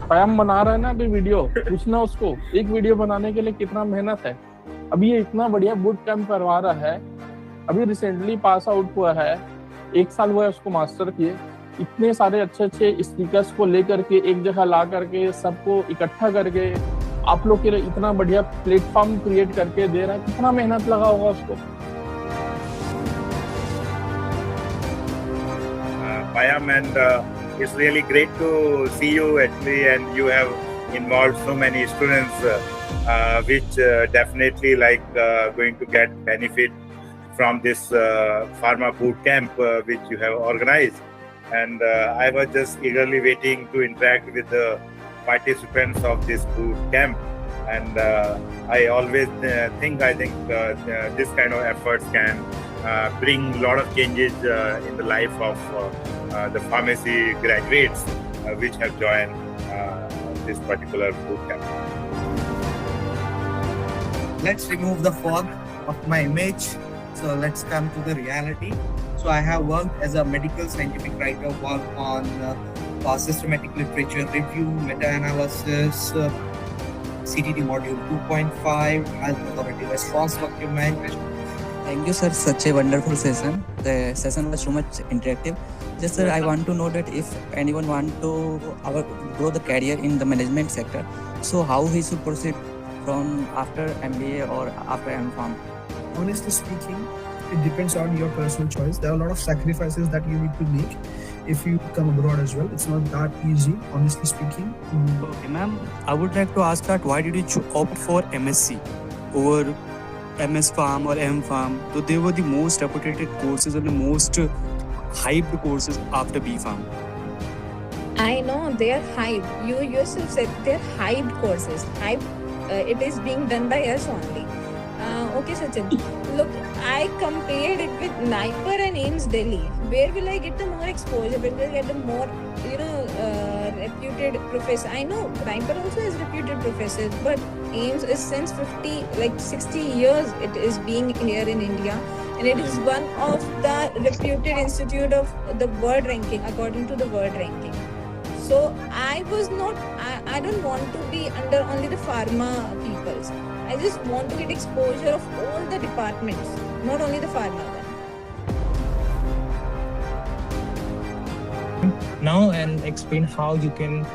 स्वयं बना रहा है ना अभी वीडियो, पूछना उसको एक वीडियो बनाने के लिए कितना मेहनत है। अभी ये इतना बढ़िया बूट कैंप करवा रहा है, अभी रिसेंटली पास आउट हुआ है, 1 साल हुआ है उसको मास्टर किए। इतने सारे अच्छे अच्छे स्पीकर्स को लेकर के एक जगह ला करके सबको इकट्ठा करके आप लोग के लिए इतना बढ़िया प्लेटफॉर्म क्रिएट करके दे रहा है, कितना मेहनत लगा होगा उसको। Payam, and it's really great to see you actually, and you have involved so many students, which definitely going to get benefit from this pharma boot camp which you have organized. And I was just eagerly waiting to interact with the participants of this boot camp. And I always think this kind of efforts can bring a lot of changes in the life of the pharmacy graduates which have joined this particular boot camp. Let's remove the fog of my image. So let's come to the reality. So I have worked as a medical scientific writer, worked on systematic literature review, meta-analysis, CTT module 2.5, health authority response document. Thank you, sir. Such a wonderful session. The session was so much interactive. Just, sir, I want to know that if anyone want to grow the career in the management sector, so how he should proceed from after MBA or after M.Pharm? Honestly speaking, it depends on your personal choice. There are a lot of sacrifices that you need to make if you come abroad as well. It's not that easy, honestly speaking. Okay, ma'am, I would like to ask that why did you opt for MSc over MS Pharm or M Pharm? So they were the most reputed courses and the most hyped courses after B Pharm. I know they are hyped. You yourself said they're hyped courses. It is being done by us only. Okay, Sachin. Look, I compared it with NIPER and AIIMS Delhi. Where will I get the more exposure? Where will I get the more, reputed professor? I know NIPER also has reputed professors, but AIIMS is since 60 years it is being here in India, and it is one of the reputed institute of the world ranking according to the world ranking. So I don't want to be under only the pharma peoples. I just want to get exposure of all the departments, not only the pharma one. Now and explain how you can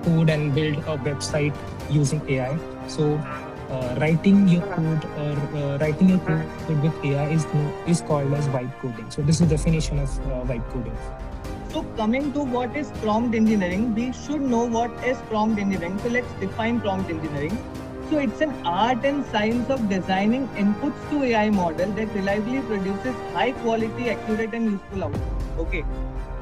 code and build a website using AI. So writing your code with AI is called as vibe coding. So this is the definition of vibe coding. So coming to what is prompt engineering, we should know what is prompt engineering. So let's define prompt engineering. So it's an art and science of designing inputs to AI model that reliably produces high quality, accurate and useful output. Okay.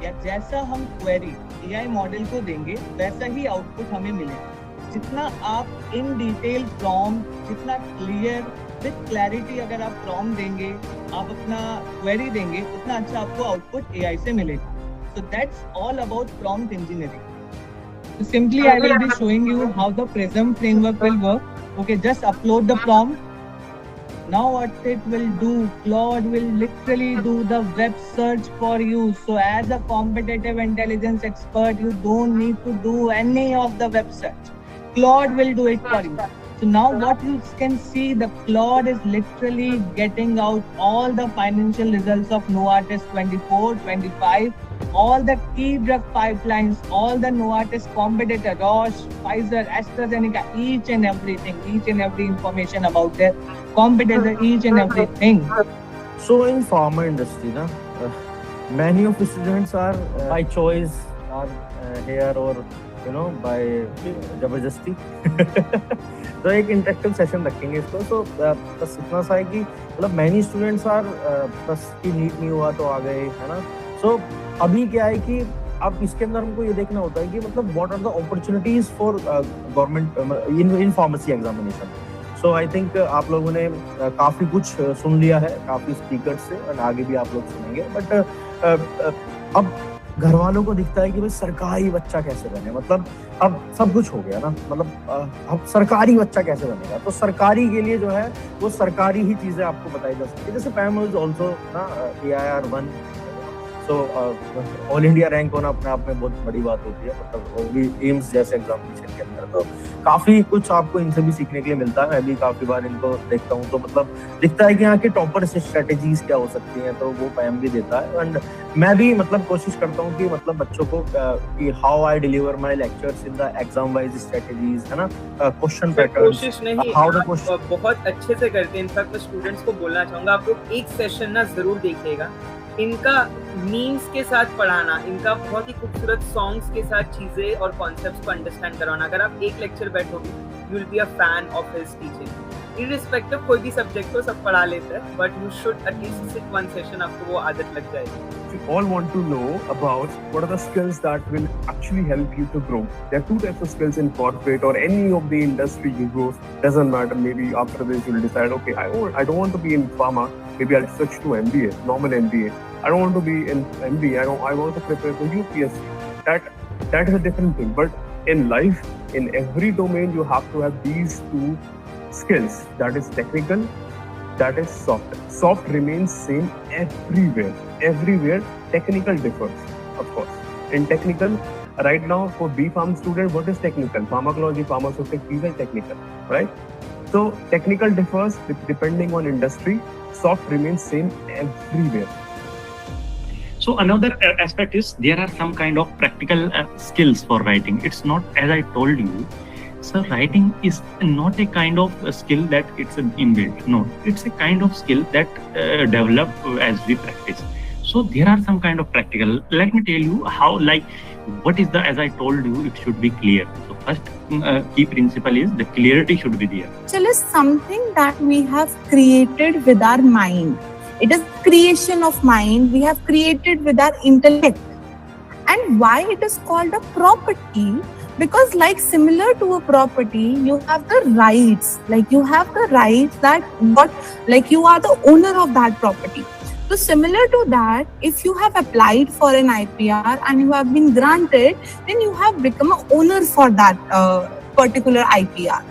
या जैसा हम query AI model को देंगे वैसा ही output हमें मिलेगा। जितना आप इन डिटेल प्रॉम्प्ट, जितना क्लियर विद क्लैरिटी अगर आप प्रॉम्प्ट देंगे, आप अपना क्वेरी देंगे, उतना अच्छा आपको आउटपुट AI से मिलेगा। So that's all about prompt engineering. So simply I will be showing you how the Prism framework will work. Okay, just upload the prompt. Now what it will do, Claude will literally do the web search for you. So as a competitive intelligence expert, you don't need to do any of the web search. Claude will do it for you. So now what you can see, the Claude is literally getting out all the financial results of Novartis 24, 25, all the key drug pipelines, all the Novartis competitor, Roche, Pfizer, AstraZeneca, each and every information about their competitor, each and everything. So in pharma industry, many of the students are by choice are here or by जबरदस्ती तो एक interactive session रखेंगे इसको। तो बस इतना सा है कि मतलब मैनी स्टूडेंट्स आर बस की नीट नहीं हुआ तो आ गए, है ना। सो अभी क्या है कि अब इसके अंदर हमको ये देखना होता है कि मतलब what are the opportunities for government in pharmacy examination. So I think आप लोगों ने काफी कुछ सुन लिया है काफी स्पीकर्स से और आगे भी आप लोग सुनेंगे। बट अब घर वालों को दिखता है कि भाई सरकारी बच्चा कैसे बने, मतलब अब सब कुछ हो गया ना, मतलब अब सरकारी बच्चा कैसे बनेगा। तो सरकारी के लिए जो है वो सरकारी ही चीजें आपको बताई जा सकती है। जैसे पैम इज ऑल्सो ना AIR 1, so all India rank होना अपने आप में बहुत बड़ी बात होती है, मतलब वो भी एम्स जैसे एग्जामिनेशन के अंदर। तो काफी कुछ आपको इनसे भी सीखने के लिए मिलता है। मैं भी काफी बार इनको देखता हूँ तो मतलब दिखता है कि यहाँ के टॉपर से स्ट्रेटेजीज क्या हो सकती हैं, तो वो पैम भी देता है। एंड मैं भी मतलब कोशिश करता हूँ कि मतलब बच्चों को कि how I deliver my lectures in the exam wise strategies, है ना, क्वेश्चन पैटर्न, कोशिश नहीं, हाउ द आप बहुत अच्छे से करते हैं। इनफैक्ट मैं स्टूडेंट्स को बोलना चाहूंगा, आप लोग एक सेशन ना जरूर देखिएगा। इनका मीम्स के साथ पढ़ाना, इनका बहुत ही खूबसूरत सॉन्ग्स के साथ चीजें और कॉन्सेप्ट्स को अंडरस्टैंड करवाना। अगर आप एक लेक्चर बैठोगे, you will be a fan of his teaching. Irrespective कोई भी सब्जेक्ट को सब पढ़ा लेते हैं, but you should at least sit one session, आपको वो आदत लग जाएगी। We all want to know about what are the skills that will actually help you to grow. There are two types of skills in corporate or any of the industry you go. Doesn't matter. Maybe after this you'll decide, okay, I don't want to be in pharma. Maybe I'll switch to MBA, normal MBA. I don't want to be in MBA. I want to prepare for UPSC. That is a different thing. But in life, in every domain, you have to have these two skills. That is technical. That is soft. Soft remains same everywhere. Everywhere, technical differs, of course. In technical, right now for B.Pharm student, what is technical? Pharmacology, pharmaceutics, these are technical, right? So technical differs depending on industry. Soft remains same everywhere. So another aspect is there are some kind of practical skills for writing. It's not, as I told you, so writing is not a kind of a skill that it's an inbuilt. No, it's a kind of skill that develop as we practice. So there are some kind of practical. Let me tell you how, like, what is the, as I told you, it should be clear. So first key principle is the clarity should be there. Actually, something that we have created with our mind. It is creation of mind. We have created with our intellect. And why it is called a property? Because like similar to a property, you have the rights. Like you have the rights that like you are the owner of that property. So similar to that, if you have applied for an IPR and you have been granted, then you have become an owner for that particular IPR.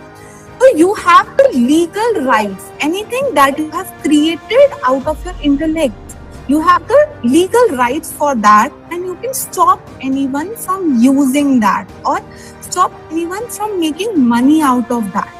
So you have the legal rights. Anything that you have created out of your intellect, you have the legal rights for that, and you can stop anyone from using that or stop anyone from making money out of that.